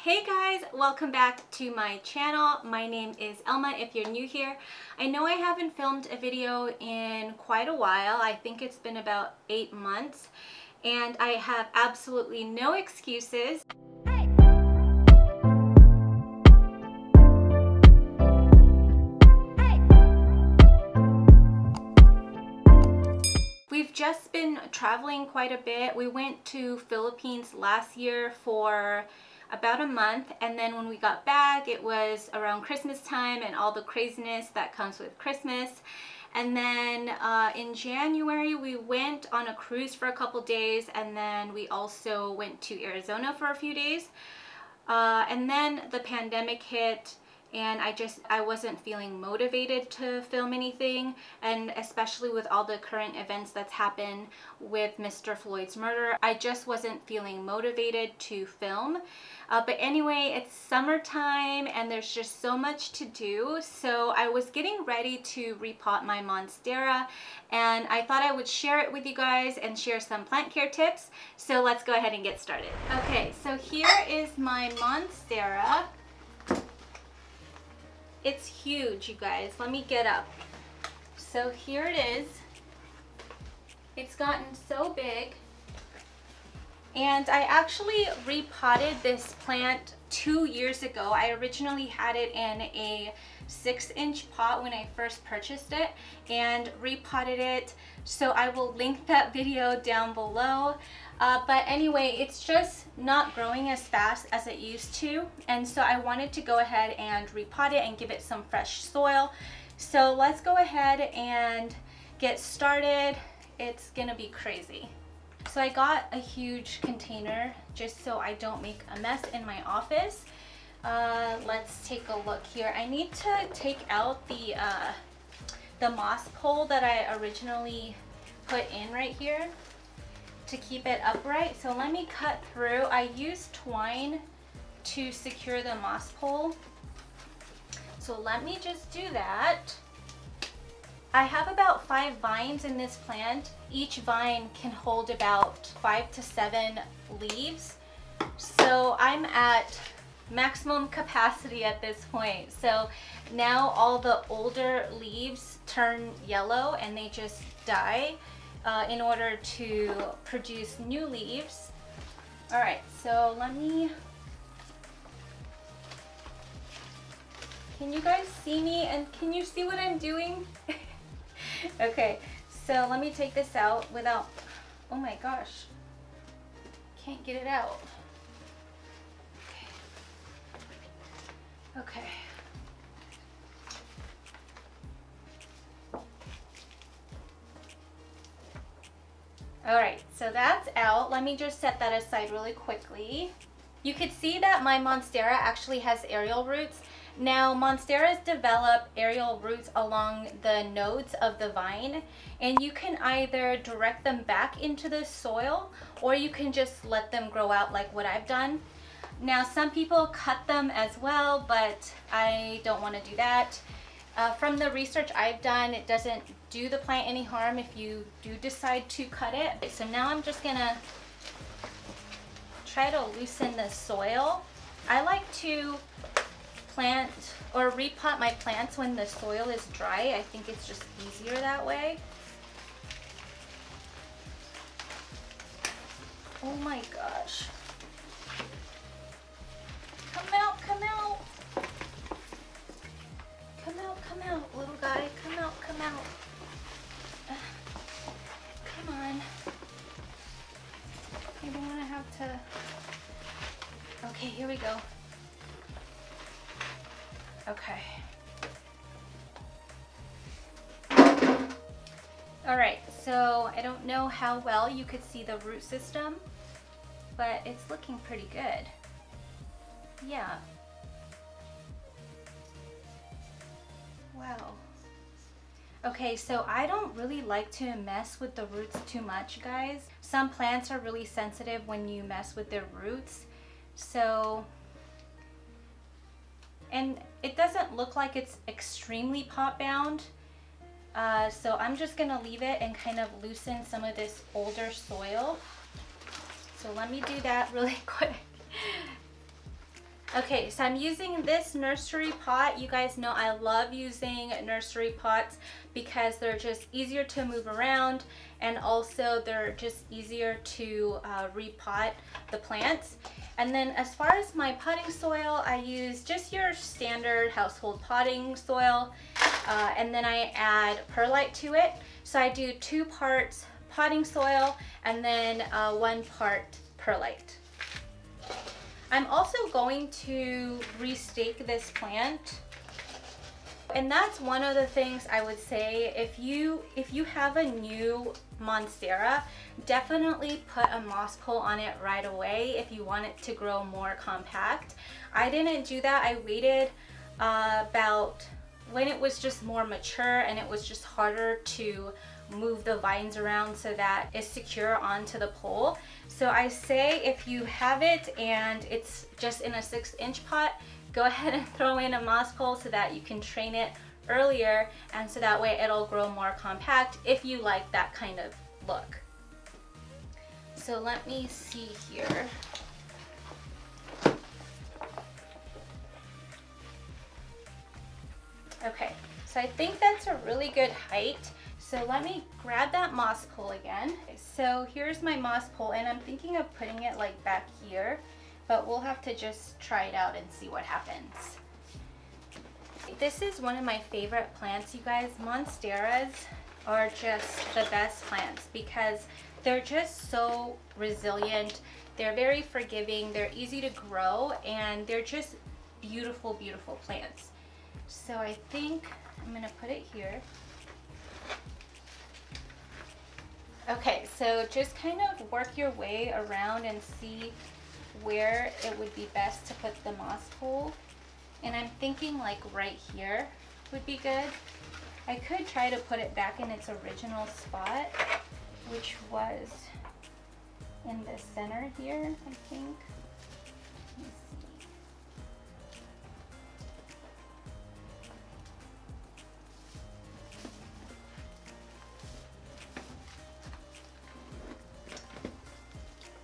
Hey guys, welcome back to my channel. My name is Elma if you're new here. I know I haven't filmed a video in quite a while. I think it's been about 8 months and I have absolutely no excuses. We've just been traveling quite a bit. We went to Philippines last year for about a month, and then when we got back it was around Christmas time and all the craziness that comes with Christmas. And then in January we went on a cruise for a couple days, and then we also went to Arizona for a few days. And then the pandemic hit and I wasn't feeling motivated to film anything, and especially with all the current events that's happened with Mr. Floyd's murder, I just wasn't feeling motivated to film. But anyway, it's summertime and there's just so much to do, so I was getting ready to repot my Monstera and I thought I would share it with you guys and share some plant care tips. So let's go ahead and get started. Okay, so here is my Monstera. It's huge, you guys. Let me get up. So here it is. It's gotten so big. And I actually repotted this plant 2 years ago. I originally had it in a 6-inch pot when I first purchased it and repotted it. So I will link that video down below. But anyway, it's just not growing as fast as it used to, and so I wanted to go ahead and repot it and give it some fresh soil. So let's go ahead and get started. It's gonna be crazy. So I got a huge container just so I don't make a mess in my office. Let's take a look here. I need to take out the moss pole that I originally put in right here to keep it upright. So let me cut through. I use twine to secure the moss pole. So let me just do that. I have about 5 vines in this plant. Each vine can hold about 5 to 7 leaves. So I'm at maximum capacity at this point. So now all the older leaves turn yellow and they just die in order to produce new leaves. All right, so let me, can you guys see me and can you see what I'm doing? Okay, so let me take this out without, oh my gosh, can't get it out. Okay. All right, so that's out. Let me just set that aside really quickly. You could see that my Monstera actually has aerial roots. Now, Monsteras develop aerial roots along the nodes of the vine, and you can either direct them back into the soil or you can just let them grow out like what I've done. Now, some people cut them as well, but I don't want to do that. From the research I've done, it doesn't do the plant any harm if you do decide to cut it. So now I'm just gonna try to loosen the soil. I like to plant or repot my plants when the soil is dry. I think it's just easier that way. Oh my gosh. Come out, come out. Come out, little guy. Come out, come out. Come on. I don't want to have to. Okay, here we go. Okay. All right, so I don't know how well you could see the root system, but it's looking pretty good. Yeah. Wow. Okay, so I don't really like to mess with the roots too much, guys. Some plants are really sensitive when you mess with their roots. So, and it doesn't look like it's extremely pot bound. So I'm just gonna leave it and kind of loosen some of this older soil. So let me do that really quick. Okay, so I'm using this nursery pot. You guys know I love using nursery pots because they're just easier to move around, and also they're just easier to repot the plants. And then as far as my potting soil, I use just your standard household potting soil, and then I add perlite to it. So I do 2 parts potting soil and then 1 part perlite. I'm also going to restake this plant, and that's one of the things I would say. If you have a new Monstera, definitely put a moss pole on it right away if you want it to grow more compact. I didn't do that. I waited about when it was just more mature and it was just harder to move the vines around so that it's secure onto the pole. So I say if you have it and it's just in a 6-inch pot, go ahead and throw in a moss pole so that you can train it earlier, and so that way it'll grow more compact if you like that kind of look. So let me see here. Okay, so I think that's a really good height. So let me grab that moss pole again. So here's my moss pole, and I'm thinking of putting it like back here, but we'll have to just try it out and see what happens. This is one of my favorite plants, you guys. Monsteras are just the best plants because they're just so resilient. They're very forgiving, they're easy to grow, and they're just beautiful, beautiful plants. So I think I'm gonna put it here. Okay, so just kind of work your way around and see where it would be best to put the moss pole. And I'm thinking like right here would be good. I could try to put it back in its original spot, which was in the center here, I think. Let me see.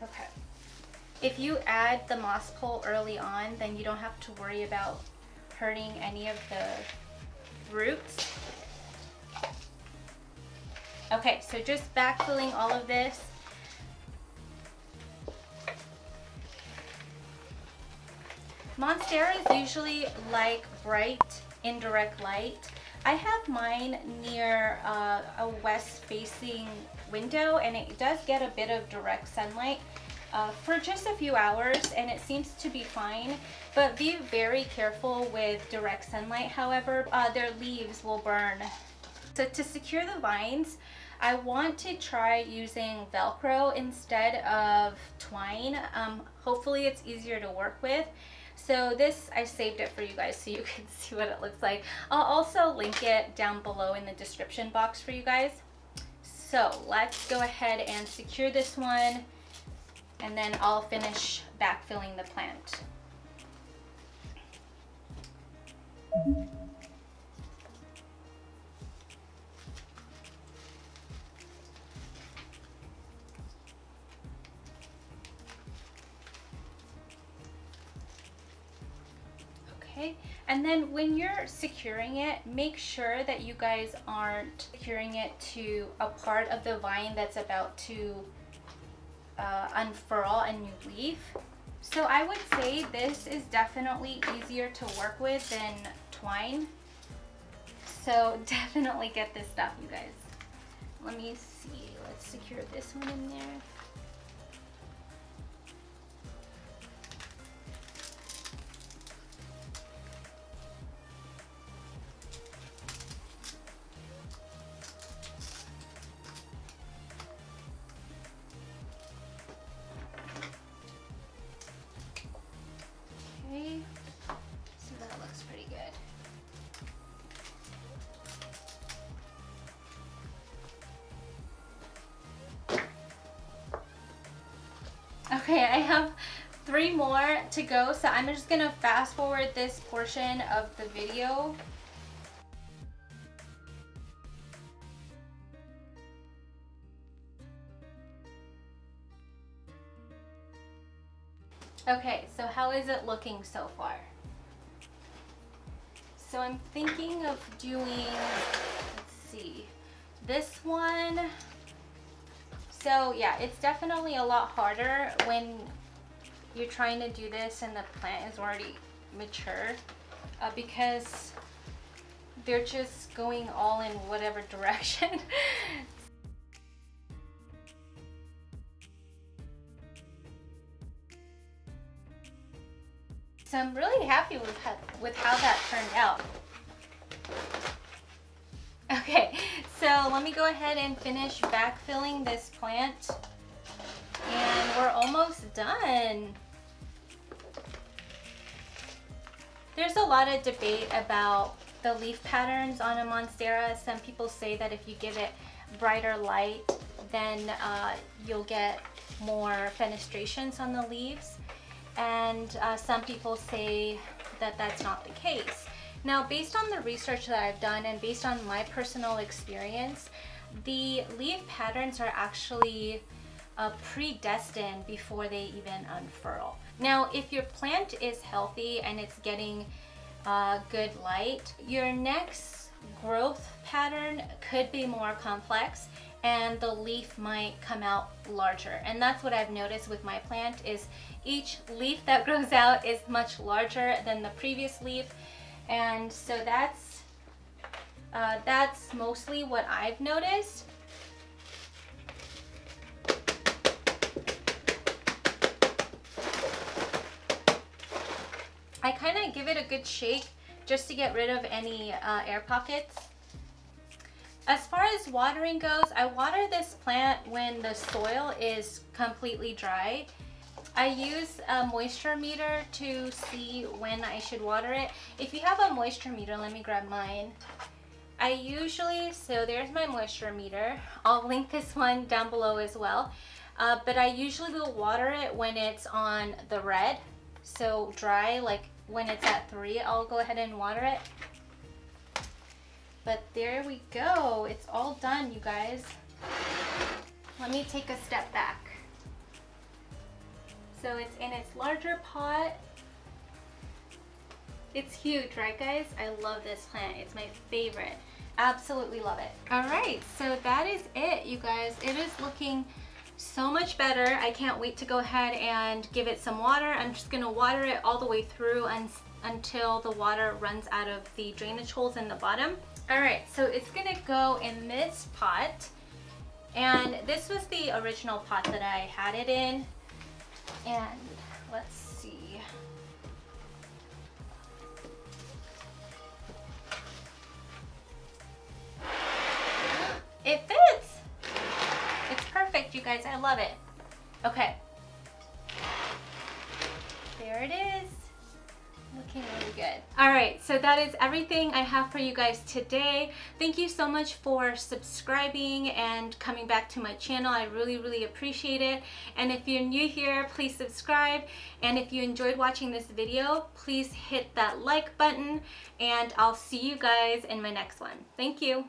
Okay. If you add the moss pole early on, then you don't have to worry about hurting any of the roots. Okay, so just backfilling all of this. Monsteras usually like bright, indirect light. I have mine near a west-facing window, and it does get a bit of direct sunlight for just a few hours, and it seems to be fine. But be very careful with direct sunlight, however, their leaves will burn. So to secure the vines, I want to try using Velcro instead of twine. Hopefully it's easier to work with. So this, I saved it for you guys so you can see what it looks like. I'll also link it down below in the description box for you guys. So let's go ahead and secure this one, and then I'll finish backfilling the plant. Okay, and then when you're securing it, make sure that you guys aren't securing it to a part of the vine that's about to unfurl a new leaf. So I would say this is definitely easier to work with than twine. So definitely get this stuff, you guys. Let me see, let's secure this one in there. So that looks pretty good. Okay, I have 3 more to go, so I'm just gonna fast forward this portion of the video. Okay, so how is it looking so far? So I'm thinking of doing, let's see, this one. So yeah, it's definitely a lot harder when you're trying to do this and the plant is already mature because they're just going all in whatever direction. So I'm really happy with how that turned out. Okay, so let me go ahead and finish backfilling this plant. And we're almost done. There's a lot of debate about the leaf patterns on a Monstera. Some people say that if you give it brighter light, then you'll get more fenestrations on the leaves. And some people say that that's not the case. Now, based on the research that I've done and based on my personal experience, the leaf patterns are actually predestined before they even unfurl. Now, if your plant is healthy and it's getting good light, your next growth pattern could be more complex and the leaf might come out larger. And that's what I've noticed with my plant is each leaf that grows out is much larger than the previous leaf. And so that's mostly what I've noticed. I kind of give it a good shake just to get rid of any air pockets. As far as watering goes, I water this plant when the soil is completely dry. I use a moisture meter to see when I should water it. If you have a moisture meter, let me grab mine. So there's my moisture meter. I'll link this one down below as well. But I usually will water it when it's on the red. So dry, like when it's at 3, I'll go ahead and water it. But there we go. It's all done, you guys. Let me take a step back. So it's in its larger pot. It's huge, right guys? I love this plant. It's my favorite. Absolutely love it. All right, so that is it, you guys. It is looking so much better. I can't wait to go ahead and give it some water. I'm just gonna water it all the way through until the water runs out of the drainage holes in the bottom. All right, so it's gonna go in this pot. And this was the original pot that I had it in. And let's see. It fits. It's perfect, you guys. I love it. Okay. There it is. Looking really good. All right, so that is everything I have for you guys today. Thank you so much for subscribing and coming back to my channel. I really, really appreciate it. And if you're new here, please subscribe. And if you enjoyed watching this video, please hit that like button and I'll see you guys in my next one. Thank you.